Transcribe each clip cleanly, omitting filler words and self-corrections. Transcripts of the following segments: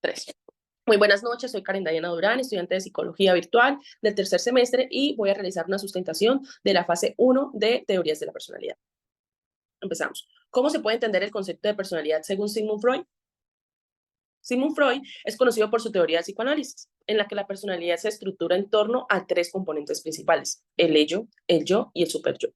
Tres. Muy buenas noches, soy Karen Dayana Durán, estudiante de Psicología Virtual del tercer semestre y voy a realizar una sustentación de la fase 1 de Teorías de la Personalidad. Empezamos. ¿Cómo se puede entender el concepto de personalidad según Sigmund Freud? Sigmund Freud es conocido por su teoría de psicoanálisis, en la que la personalidad se estructura en torno a tres componentes principales: el ello, el yo y el superyo.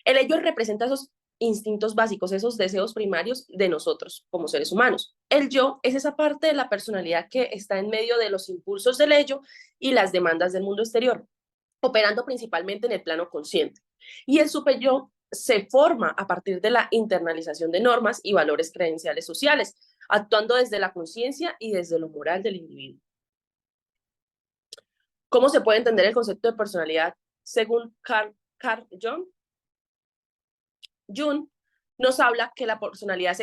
El ello representa esos instintos básicos, esos deseos primarios de nosotros como seres humanos. El yo es esa parte de la personalidad que está en medio de los impulsos del ello y las demandas del mundo exterior, operando principalmente en el plano consciente. Y el superyo se forma a partir de la internalización de normas y valores creenciales sociales, actuando desde la conciencia y desde lo moral del individuo. ¿Cómo se puede entender el concepto de personalidad según Carl Jung? Jung nos habla que la personalidad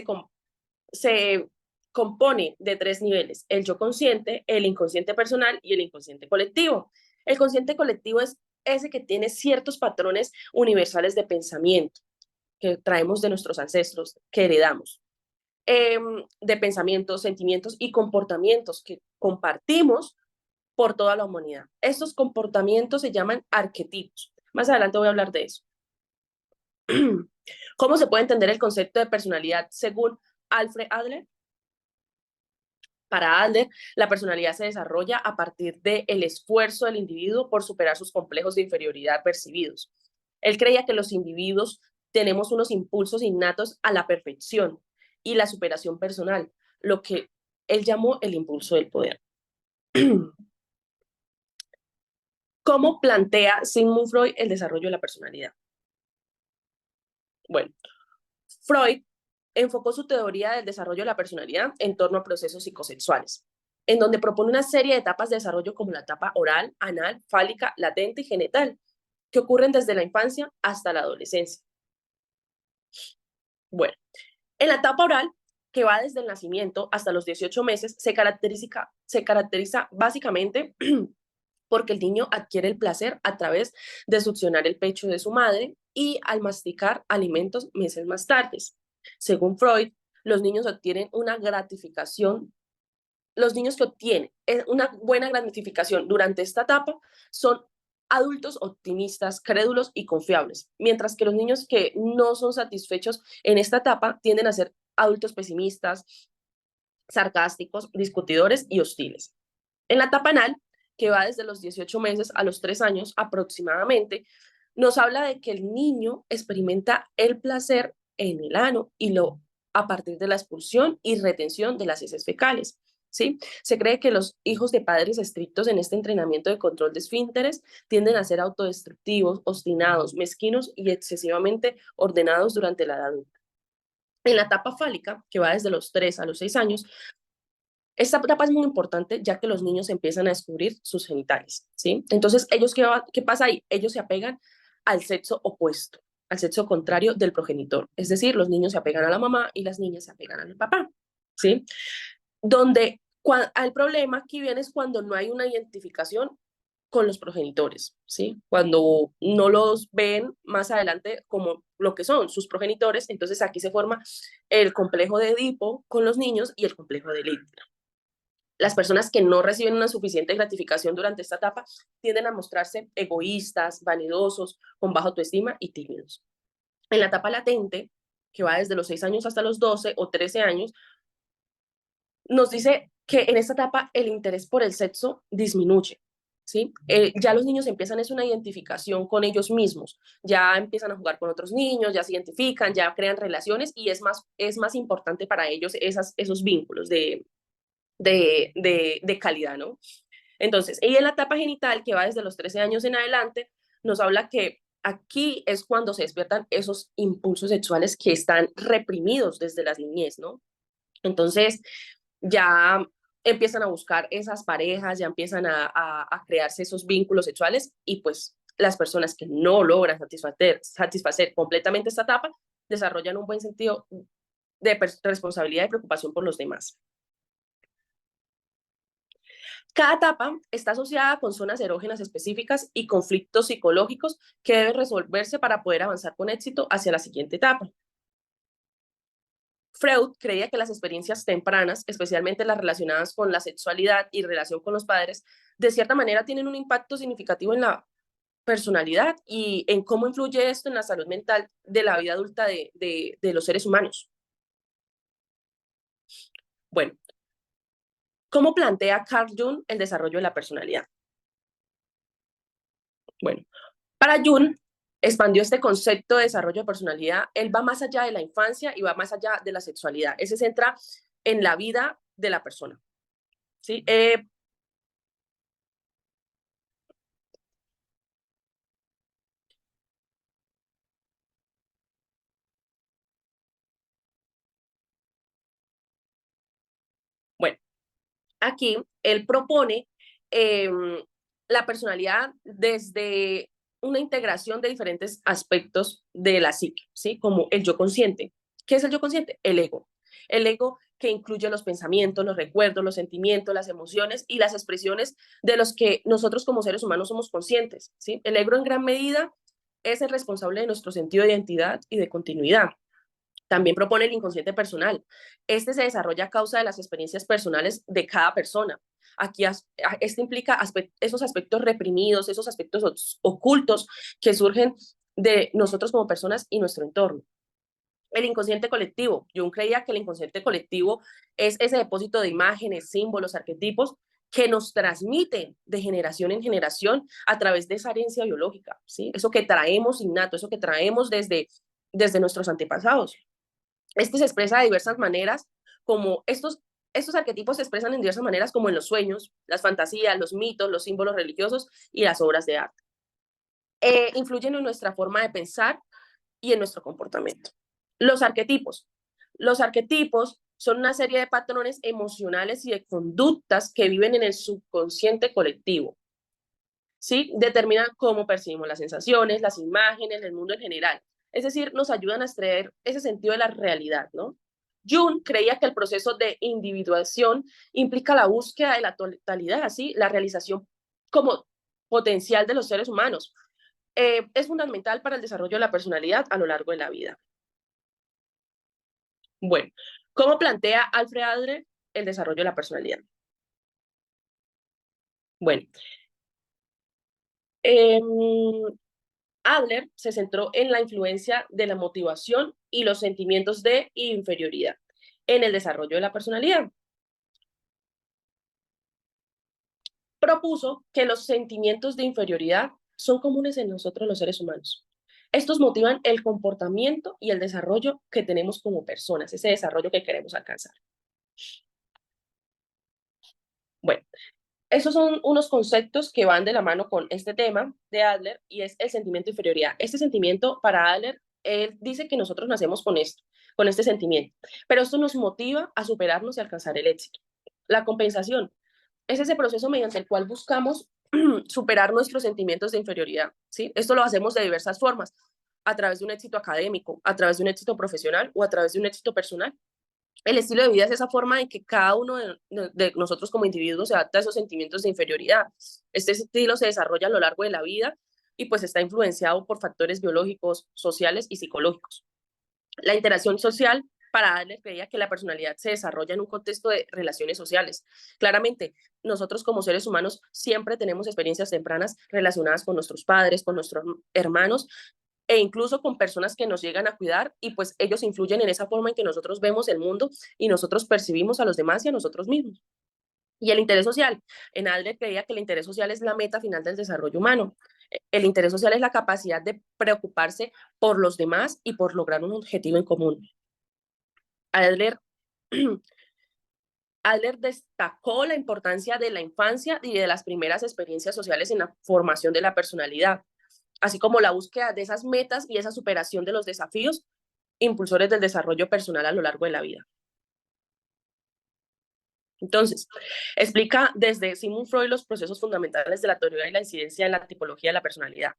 se compone de tres niveles: el yo consciente, el inconsciente personal y el inconsciente colectivo. El consciente colectivo es ese que tiene ciertos patrones universales de pensamiento que traemos de nuestros ancestros, que heredamos, de pensamientos, sentimientos y comportamientos que compartimos por toda la humanidad. Estos comportamientos se llaman arquetipos. Más adelante voy a hablar de eso. ¿Cómo se puede entender el concepto de personalidad según Alfred Adler? Para Adler, la personalidad se desarrolla a partir del esfuerzo del individuo por superar sus complejos de inferioridad percibidos. Él creía que los individuos tenemos unos impulsos innatos a la perfección y la superación personal, lo que él llamó el impulso del poder. ¿Cómo plantea Sigmund Freud el desarrollo de la personalidad? Bueno, Freud enfocó su teoría del desarrollo de la personalidad en torno a procesos psicosexuales, en donde propone una serie de etapas de desarrollo como la etapa oral, anal, fálica, latente y genital, que ocurren desde la infancia hasta la adolescencia. Bueno, en la etapa oral, que va desde el nacimiento hasta los 18 meses, se caracteriza básicamente porque el niño adquiere el placer a través de succionar el pecho de su madre y al masticar alimentos meses más tarde. Según Freud, los niños obtienen una gratificación, los niños que obtienen una buena gratificación durante esta etapa son adultos optimistas, crédulos y confiables, mientras que los niños que no son satisfechos en esta etapa tienden a ser adultos pesimistas, sarcásticos, discutidores y hostiles. En la etapa anal, que va desde los 18 meses a los 3 años aproximadamente, nos habla de que el niño experimenta el placer en el ano a partir de la expulsión y retención de las heces fecales. ¿Sí? Se cree que los hijos de padres estrictos en este entrenamiento de control de esfínteres tienden a ser autodestructivos, obstinados, mezquinos y excesivamente ordenados durante la edad adulta. En la etapa fálica, que va desde los 3 a los 6 años, esta etapa es muy importante ya que los niños empiezan a descubrir sus genitales, ¿sí? Entonces, ¿qué pasa ahí? Ellos se apegan al sexo opuesto, al sexo contrario del progenitor. Es decir, los niños se apegan a la mamá y las niñas se apegan al papá, ¿sí? Donde el problema aquí viene es cuando no hay una identificación con los progenitores, ¿sí? Cuando no los ven más adelante como lo que son sus progenitores, entonces aquí se forma el complejo de Edipo con los niños y el complejo de Electra. Las personas que no reciben una suficiente gratificación durante esta etapa tienden a mostrarse egoístas, vanidosos, con baja autoestima y tímidos. En la etapa latente, que va desde los 6 años hasta los 12 o 13 años, nos dice que en esta etapa el interés por el sexo disminuye. ¿Sí? Ya los niños empiezan es una identificación con ellos mismos, ya empiezan a jugar con otros niños, ya se identifican, ya crean relaciones y es más importante para ellos esos vínculos de calidad, ¿no? Entonces, y en la etapa genital, que va desde los 13 años en adelante, nos habla que aquí es cuando se despiertan esos impulsos sexuales que están reprimidos desde la niñez, ¿no? Entonces, ya empiezan a buscar esas parejas, ya empiezan a crearse esos vínculos sexuales y pues las personas que no logran satisfacer completamente esta etapa desarrollan un buen sentido de responsabilidad y preocupación por los demás. Cada etapa está asociada con zonas erógenas específicas y conflictos psicológicos que deben resolverse para poder avanzar con éxito hacia la siguiente etapa. Freud creía que las experiencias tempranas, especialmente las relacionadas con la sexualidad y relación con los padres, de cierta manera tienen un impacto significativo en la personalidad y en cómo influye esto en la salud mental de la vida adulta de los seres humanos. Bueno, ¿cómo plantea Carl Jung el desarrollo de la personalidad? Bueno, para Jung expandió este concepto de desarrollo de personalidad. Él va más allá de la infancia y va más allá de la sexualidad. Él se centra en la vida de la persona. ¿Sí? Bueno, aquí él propone eh, la personalidad desde una integración de diferentes aspectos de la psique, ¿sí? Como el yo consciente. ¿Qué es el yo consciente? El ego. El ego que incluye los pensamientos, los recuerdos, los sentimientos, las emociones y las expresiones de los que nosotros como seres humanos somos conscientes, ¿sí? El ego en gran medida es el responsable de nuestro sentido de identidad y de continuidad. También propone el inconsciente personal. Este se desarrolla a causa de las experiencias personales de cada persona. Aquí este implica esos aspectos reprimidos, esos aspectos ocultos que surgen de nosotros como personas y nuestro entorno. El inconsciente colectivo. Jung creía que el inconsciente colectivo es ese depósito de imágenes, símbolos, arquetipos que nos transmiten de generación en generación a través de esa herencia biológica, ¿sí? Eso que traemos innato, eso que traemos desde nuestros antepasados. Este se expresa de diversas maneras, como estos arquetipos se expresan en diversas maneras, como en los sueños, las fantasías, los mitos, los símbolos religiosos y las obras de arte. Influyen en nuestra forma de pensar y en nuestro comportamiento. Los arquetipos. Los arquetipos son una serie de patrones emocionales y de conductas que viven en el subconsciente colectivo. ¿Sí? Determinan cómo percibimos las sensaciones, las imágenes, el mundo en general. Es decir, nos ayudan a extraer ese sentido de la realidad, ¿no? Jung creía que el proceso de individuación implica la búsqueda de la totalidad, ¿sí? La realización como potencial de los seres humanos. Es fundamental para el desarrollo de la personalidad a lo largo de la vida. Bueno, ¿cómo plantea Alfred Adler el desarrollo de la personalidad? Bueno, eh, Adler se centró en la influencia de la motivación y los sentimientos de inferioridad en el desarrollo de la personalidad. Propuso que los sentimientos de inferioridad son comunes en nosotros los seres humanos. Estos motivan el comportamiento y el desarrollo que tenemos como personas, ese desarrollo que queremos alcanzar. Bueno, esos son unos conceptos que van de la mano con este tema de Adler y es el sentimiento de inferioridad. Este sentimiento para Adler, él dice que nosotros nacemos con esto, con este sentimiento, pero esto nos motiva a superarnos y alcanzar el éxito. La compensación es ese proceso mediante el cual buscamos superar nuestros sentimientos de inferioridad, ¿sí? Esto lo hacemos de diversas formas, a través de un éxito académico, a través de un éxito profesional o a través de un éxito personal. El estilo de vida es esa forma en que cada uno de nosotros como individuos se adapta a esos sentimientos de inferioridad. Este estilo se desarrolla a lo largo de la vida y pues está influenciado por factores biológicos, sociales y psicológicos. La interacción social para Adler creía que la personalidad se desarrolla en un contexto de relaciones sociales. Claramente, nosotros como seres humanos siempre tenemos experiencias tempranas relacionadas con nuestros padres, con nuestros hermanos, e incluso con personas que nos llegan a cuidar y pues ellos influyen en esa forma en que nosotros vemos el mundo y nosotros percibimos a los demás y a nosotros mismos. Y el interés social. En Adler creía que el interés social es la meta final del desarrollo humano. El interés social es la capacidad de preocuparse por los demás y por lograr un objetivo en común. Adler, Adler destacó la importancia de la infancia y de las primeras experiencias sociales en la formación de la personalidad, así como la búsqueda de esas metas y esa superación de los desafíos impulsores del desarrollo personal a lo largo de la vida. Entonces, explica desde Sigmund Freud los procesos fundamentales de la teoría y la incidencia en la tipología de la personalidad.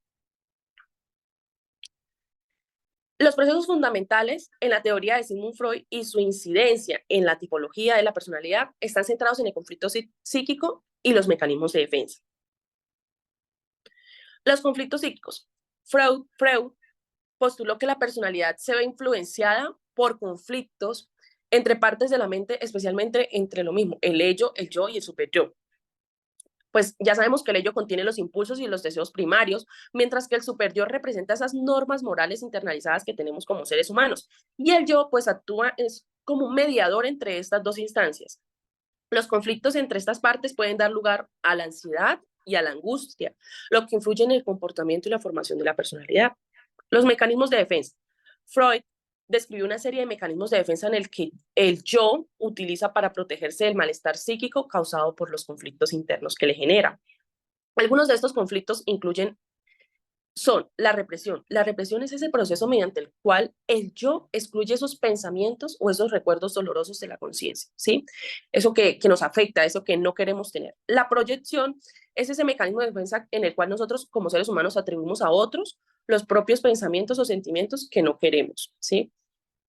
Los procesos fundamentales en la teoría de Sigmund Freud y su incidencia en la tipología de la personalidad están centrados en el conflicto psíquico y los mecanismos de defensa. Los conflictos psíquicos. Freud postuló que la personalidad se ve influenciada por conflictos entre partes de la mente, especialmente entre lo mismo, el ello, el yo y el superyo. Pues ya sabemos que el ello contiene los impulsos y los deseos primarios, mientras que el superyo representa esas normas morales internalizadas que tenemos como seres humanos. Y el yo pues actúa es como un mediador entre estas dos instancias. Los conflictos entre estas partes pueden dar lugar a la ansiedad y a la angustia, lo que influye en el comportamiento y la formación de la personalidad. Los mecanismos de defensa. Freud describió una serie de mecanismos de defensa en el que el yo utiliza para protegerse del malestar psíquico causado por los conflictos internos que le genera. Algunos de estos conflictos son la represión. La represión es ese proceso mediante el cual el yo excluye esos pensamientos o esos recuerdos dolorosos de la conciencia, ¿sí? Eso que nos afecta, eso que no queremos tener. La proyección es ese mecanismo de defensa en el cual nosotros como seres humanos atribuimos a otros los propios pensamientos o sentimientos que no queremos, ¿sí?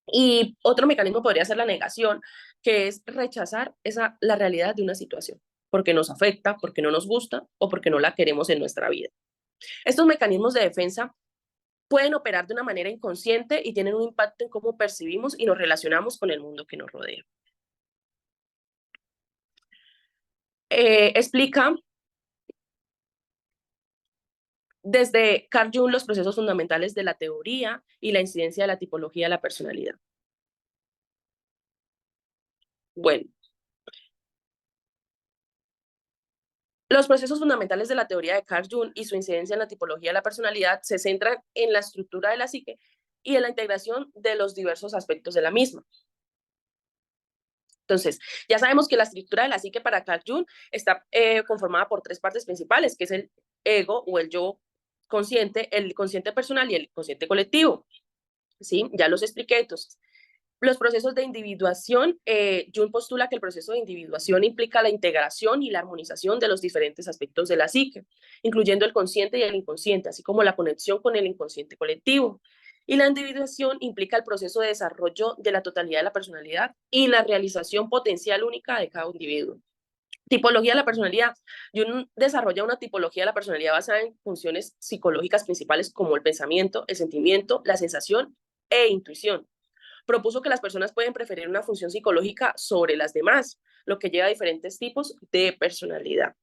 Y otro mecanismo podría ser la negación, que es rechazar la realidad de una situación, porque nos afecta, porque no nos gusta o porque no la queremos en nuestra vida. Estos mecanismos de defensa pueden operar de una manera inconsciente y tienen un impacto en cómo percibimos y nos relacionamos con el mundo que nos rodea. Explica desde Carl Jung los procesos fundamentales de la teoría y la incidencia de la tipología de la personalidad. Bueno, los procesos fundamentales de la teoría de Carl Jung y su incidencia en la tipología de la personalidad se centran en la estructura de la psique y en la integración de los diversos aspectos de la misma. Entonces, ya sabemos que la estructura de la psique para Carl Jung está conformada por tres partes principales, que es el ego o el yo consciente, el consciente personal y el consciente colectivo. ¿Sí? Ya los expliqué. Entonces, los procesos de individuación, Jung postula que el proceso de individuación implica la integración y la armonización de los diferentes aspectos de la psique, incluyendo el consciente y el inconsciente, así como la conexión con el inconsciente colectivo. Y la individuación implica el proceso de desarrollo de la totalidad de la personalidad y la realización potencial única de cada individuo. Tipología de la personalidad. Jung desarrolla una tipología de la personalidad basada en funciones psicológicas principales como el pensamiento, el sentimiento, la sensación e intuición. Propuso que las personas pueden preferir una función psicológica sobre las demás, lo que lleva a diferentes tipos de personalidad.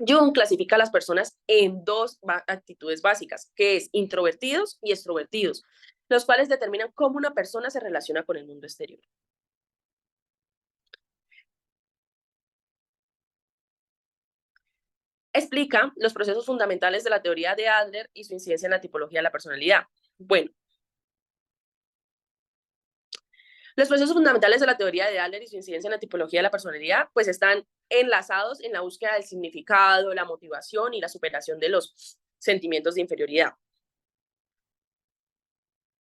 Jung clasifica a las personas en dos actitudes básicas, que es introvertidos y extrovertidos, los cuales determinan cómo una persona se relaciona con el mundo exterior. Explica los procesos fundamentales de la teoría de Adler y su incidencia en la tipología de la personalidad. Bueno, los procesos fundamentales de la teoría de Adler y su incidencia en la tipología de la personalidad, pues están enlazados en la búsqueda del significado, la motivación y la superación de los sentimientos de inferioridad.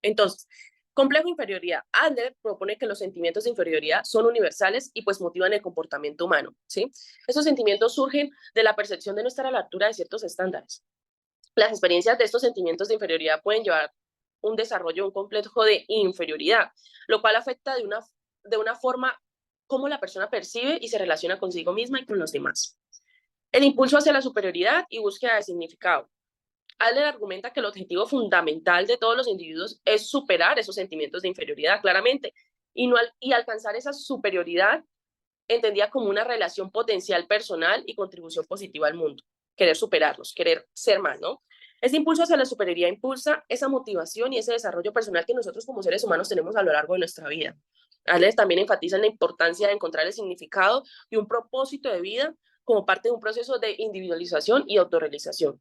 Entonces, complejo de inferioridad. Adler propone que los sentimientos de inferioridad son universales y pues motivan el comportamiento humano, ¿sí? Esos sentimientos surgen de la percepción de no estar a la altura de ciertos estándares. Las experiencias de estos sentimientos de inferioridad pueden llevar un desarrollo, un complejo de inferioridad, lo cual afecta de una forma cómo la persona percibe y se relaciona consigo misma y con los demás. El impulso hacia la superioridad y búsqueda de significado. Adler argumenta que el objetivo fundamental de todos los individuos es superar esos sentimientos de inferioridad, claramente, y alcanzar esa superioridad entendida como una relación potencial personal y contribución positiva al mundo. Querer superarlos, querer ser más, ¿no? Ese impulso hacia la superioridad impulsa esa motivación y ese desarrollo personal que nosotros como seres humanos tenemos a lo largo de nuestra vida. Adler también enfatiza en la importancia de encontrar el significado y un propósito de vida como parte de un proceso de individualización y autorrealización.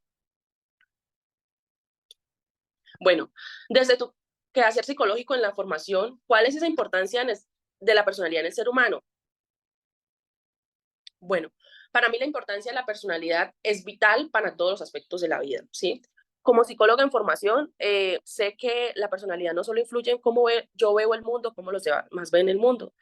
Bueno, desde tu quehacer psicológico en la formación, ¿cuál es esa importancia de la personalidad en el ser humano? Bueno, para mí la importancia de la personalidad es vital para todos los aspectos de la vida, ¿sí? Como psicóloga en formación, sé que la personalidad no solo influye en cómo yo veo el mundo, cómo los demás ven el mundo,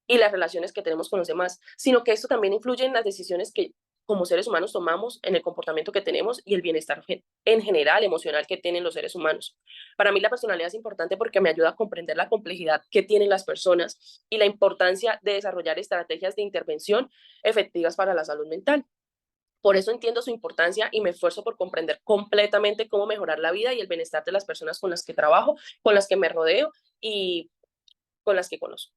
y las relaciones que tenemos con los demás, sino que esto también influye en las decisiones que como seres humanos tomamos, en el comportamiento que tenemos y el bienestar en general emocional que tienen los seres humanos. Para mí la personalidad es importante porque me ayuda a comprender la complejidad que tienen las personas y la importancia de desarrollar estrategias de intervención efectivas para la salud mental. Por eso entiendo su importancia y me esfuerzo por comprender completamente cómo mejorar la vida y el bienestar de las personas con las que trabajo, con las que me rodeo y con las que conozco.